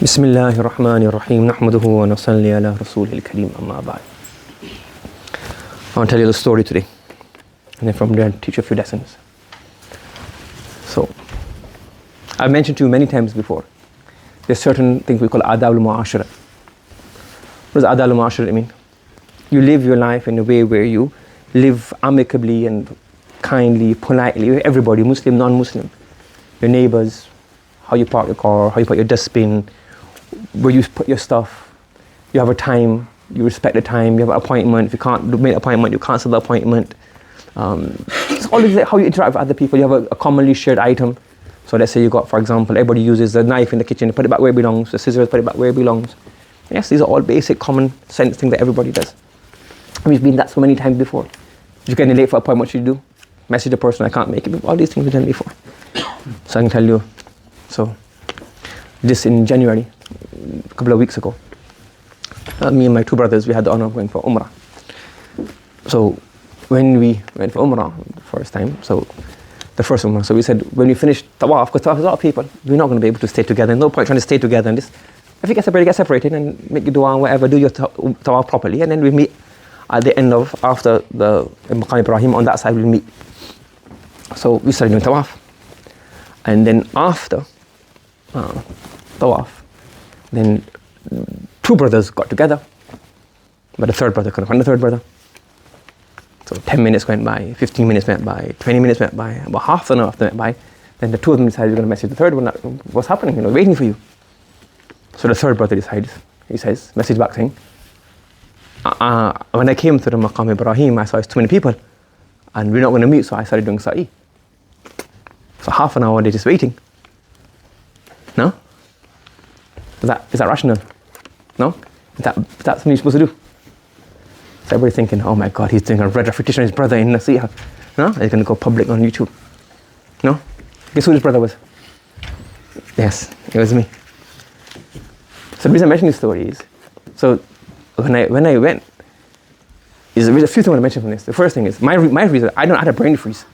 بسم الله الرحمن الرحيم نحمده ونصلي على رسوله الكريم أما بعد. I want to tell you the story today, and then from there teach you a few lessons. So, I've mentioned to you many times before, there's certain things we call adab al-mu'ashara. What does adab al-mu'ashara mean? You live your life in a way where you live amicably and kindly, politely with everybody, Muslim, non-Muslim, your neighbors, how you park your car, how you put your dustbin, where you put your stuff. You have a time, you respect the time, you have an appointment. If you can't make an appointment, you cancel the appointment. It's all how you interact with other people. You have a commonly shared item. So let's say you got, for example, everybody uses the knife in the kitchen, put it back where it belongs, the scissors, put it back where it belongs. Yes, these are all basic common sense things that everybody does. We've been that so many times before. You're getting late for an appointment, what should you do? Message the person, I can't make it. All these things we've done before. So I can tell you. So this in January, a couple of weeks ago, me and my two brothers, we had the honor of going for Umrah. So when we went for Umrah the first time, so the first Umrah, so we said when we finished Tawaf, because Tawaf is a lot of people, we're not going to be able to stay together. No point trying to stay together and this. If you get separated and make your dua and whatever, do your Tawaf properly, and then we meet at the end of, after the Maqam Ibrahim, on that side we'll meet. So we started doing Tawaf. And then after Tawaf, then two brothers got together, but the third brother couldn't find the third brother. So 10 minutes went by, 15 minutes went by, 20 minutes went by, about half an hour after went by, then the two of them decided they're going to message the third one, what's happening, waiting for you. So the third brother decides, he says, message back saying, when I came to the Maqam Ibrahim, I saw it's too many people, and we're not going to meet, so I started doing Sa'i. So half an hour they're just waiting. No? Is that rational? No? Is that something you're supposed to do? So everybody thinking, oh my God, he's doing a red repetition of his brother in Nasiha. No? He's going to go public on YouTube. No? Guess who his brother was? Yes, it was me. So the reason I mention this story is, so when I went, there's a few things I want to mention from this. The first thing is, my reason, I had a brain freeze.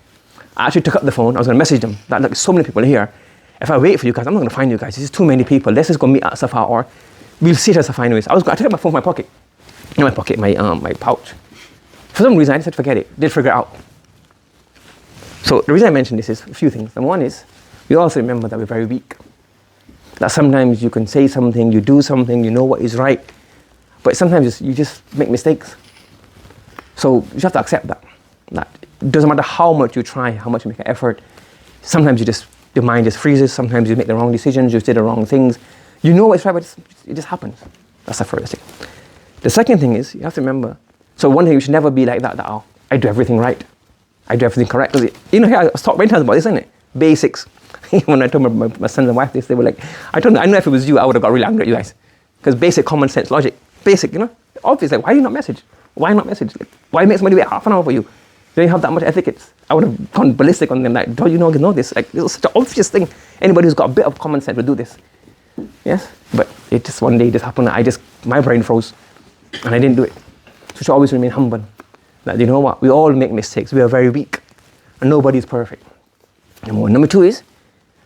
I actually took up the phone, I was going to message them, that like so many people here. If I wait for you guys, I'm not going to find you guys. This is too many people. Let's just go meet at Safa, or we'll see it at Safa anyways. I took my phone from my pocket. Not my pocket, my pouch. For some reason, I just said forget it. Did figure it out. So the reason I mention this is a few things. Number one is, we also remember that we're very weak. That sometimes you can say something, you do something, you know what is right, but sometimes you just make mistakes. So you have to accept that. That it doesn't matter how much you try, how much you make an effort. Sometimes your mind just freezes. Sometimes you make the wrong decisions, you say the wrong things. You know what's right, but it just happens. That's the first thing. The second thing is, you have to remember, so one thing, you should never be like that, oh, I do everything right. I do everything correct. Because, here I was talking many times about this, isn't it? Basics. When I told my son and wife this, they were like, I know if it was you, I would have got really angry at you guys. Because basic common sense logic, basic, obvious, like, why do you not message? Why not message? Like, why make somebody wait half an hour for you? You don't have that much etiquette. I would have gone ballistic on them, like, don't you know this? Like, it's such an obvious thing. Anybody who's got a bit of common sense would do this. Yes? But it just one day just happened that my brain froze and I didn't do it. So you should always remain humble. That you know what? We all make mistakes. We are very weak. And nobody's perfect. Number one. Number two is,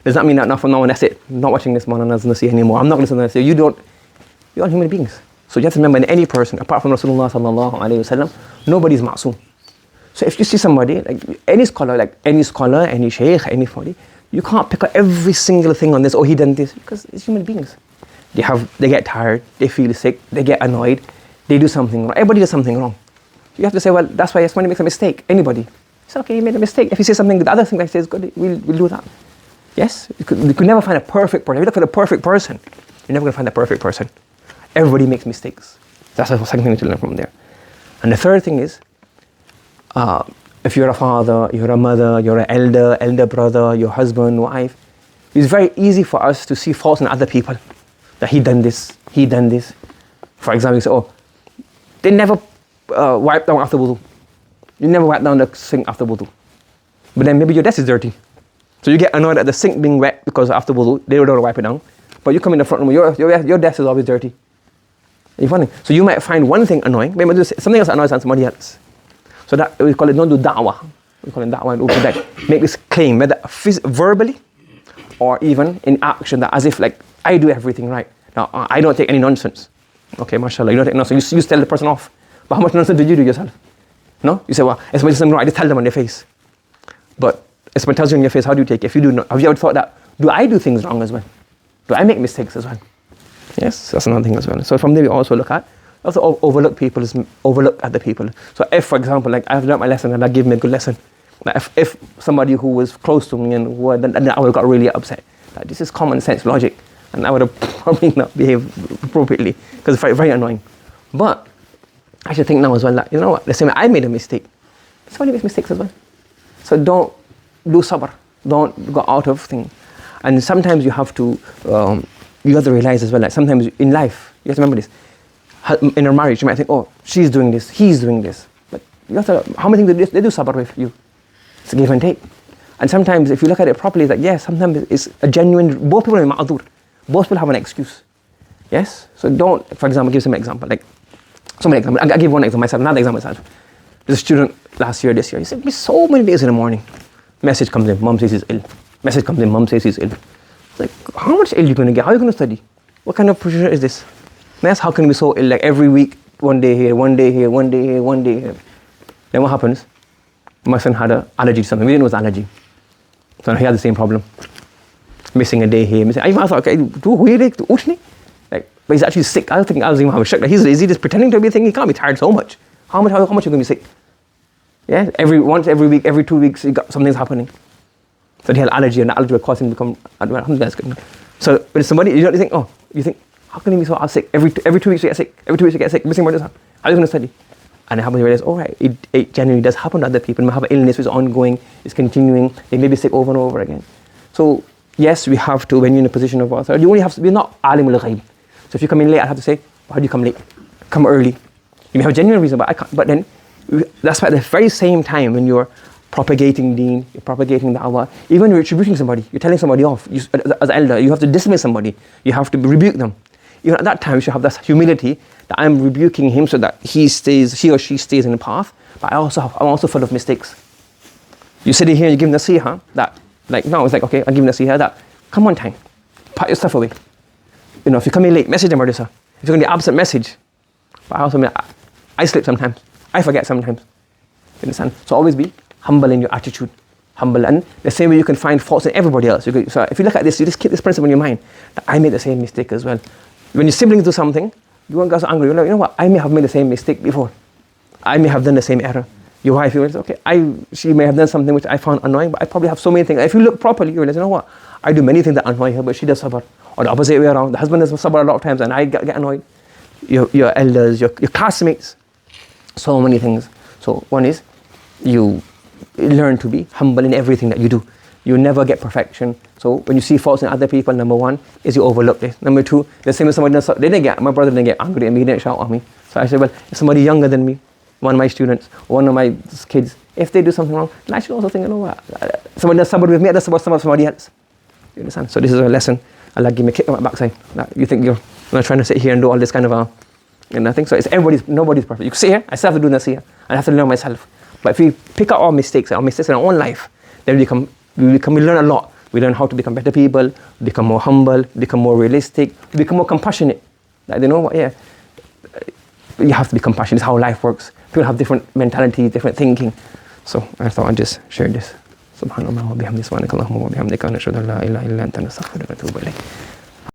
does that mean that from now on, that's it? I'm not watching this man and I'm not going to see anymore. I'm not going to say, you're all human beings. So you have to remember, in any person, apart from Rasulullah sallallahu alayhi wa sallam, nobody's ma'soom. So if you see somebody, like any scholar, any sheikh, anybody, you can't pick up every single thing on this, he done this, because it's human beings. They get tired, they feel sick, they get annoyed, they do something wrong. Everybody does something wrong. You have to say, well, that's why somebody makes a mistake. Anybody. It's okay, you made a mistake. If you say something, the other thing that says good, we'll do that. Yes? You could never find a perfect person. If you look for the perfect person, you're never going to find a perfect person. Everybody makes mistakes. That's the second thing to learn from there. And the third thing is, if you're a father, you're a mother, you're an elder brother, your husband, wife, it's very easy for us to see faults in other people. That he done this. For example, you say, they never wipe down after wudu. You never wipe down the sink after wudu. But then maybe your desk is dirty. So you get annoyed at the sink being wet because after wudu, they don't wipe it down. But you come in the front room, your desk is always dirty. You're funny. So you might find one thing annoying, maybe something else annoys somebody else. So that we call it don't do da'wah. We call it da'wah and uqadak. Make this claim, whether verbally or even in action, that as if like I do everything right. Now, I don't take any nonsense. Okay, mashallah, you don't take nonsense. You tell the person off. But how much nonsense do you do yourself? No? You say, well, if somebody says something wrong, I just tell them on their face. But if someone tells you on your face, how do you take it? If you do not, have you ever thought that, do I do things wrong as well? Do I make mistakes as well? Yes, that's another thing as well. So from there we also look at, also overlook other people. So if, for example, like I've learned my lesson and that gave me a good lesson. Like if somebody who was close to me and then I would have got really upset. Like, this is common sense logic. And I would have probably not behaved appropriately because it's very, very annoying. But I should think now as well that, you know what, let's say I made a mistake. Somebody makes mistakes as well. So don't do sabr. Don't go out of things. And sometimes you have to realize as well that sometimes in life, you have to remember this. In a marriage, you might think, oh, she's doing this, he's doing this. But you have to, how many things they do sabr with you? It's a give and take. And sometimes if you look at it properly, it's like, yes, sometimes it's a genuine, both people are ma'adur. Both people have an excuse. Yes? So don't, for example, give some example. Like, so many examples. I'll give one example myself, another example myself. There's a student last year, this year, he sent me so many days in the morning. Message comes in, mom says he's ill. Message comes in, mom says he's ill. It's like, how much ill are you going to get? How are you going to study? What kind of pressure is this? Yes, how can we be so ill? Like every week, one day here, one day here, one day here, one day here. Then what happens? My son had an allergy to something. We didn't know it was allergy. So he had the same problem. Missing a day here. I thought, okay, like, but he's actually sick. I was thinking, I was even having a shock. Like, is he just pretending to be a thing? He can't be tired so much. How much are you going to be sick? Yeah, once every week, every 2 weeks, something's happening. So he had allergy, and the allergy would cause him to become, that's good. So when somebody, you think, how can he be so sick? Every 2 weeks you get sick. Every 2 weeks you get sick. Missing more this. How are you going to study? And it happens, you realize, all right, it genuinely does happen to other people. We have an illness which is ongoing, it's continuing. They may be sick over and over again. So yes, we have to, when you're in a position of authority, you only have to, we're not alimul ghaib. So if you come in late, I have to say, how do you come late? Come early. You may have a genuine reason, but I can't. But then, that's why at the very same time when you're propagating deen, you're propagating da'wah, even when you're rebuking somebody, you're telling somebody off, as an elder, you have to dismiss somebody, you have to rebuke them. Even at that time, you should have that humility that I'm rebuking him so that he or she stays in the path, but I'm also full of mistakes. You sit here and you give nasihah that, like, no, it's like, okay, I'll give nasihah that, come on time, pack your stuff away. You know, if you come in late, message them or this. If you're going to be absent, message. But I slip sometimes. I forget sometimes. You understand? So always be humble in your attitude. Humble. And the same way you can find faults in everybody else. So if you look at this, you just keep this principle in your mind. That I made the same mistake as well. When your siblings do something, you won't get so angry. You're like, you know what? I may have made the same mistake before. I may have done the same error. Your wife, you realize, okay, she may have done something which I found annoying, but I probably have so many things. If you look properly, you realize, you know what? I do many things that annoy her, but she does sabr. Or the opposite way around. The husband does sabr a lot of times, and I get annoyed. Your elders, your classmates, so many things. So one is, you learn to be humble in everything that you do. You never get perfection. So when you see faults in other people, number one is you overlook this. Number two, the same as somebody else, my brother didn't get angry at me, he didn't shout at me. So I said, well, if somebody younger than me, one of my students, one of my kids, if they do something wrong, then I should also think, you know what, somebody does somebody with me, I does somebody else. You understand? So this is a lesson. Allah give me a kick on my backside. You think you're not trying to sit here and do all this kind of nothing. So it's nobody's perfect. You can sit here, I still have to do nasihah, I have to learn myself. But if we pick up our mistakes in our own life, then we learn a lot. We learn how to become better people, become more humble, become more realistic, become more compassionate. Like, you know what, yeah, you have to be compassionate. It's how life works. People have different mentality, different thinking. So I thought I'd just share this. Subhanallah wa bihamdihi, subhanakallahumma wa bihamdika, nashhadu an la ilaha illa anta, nastaghfiruka wa natubu ilayk.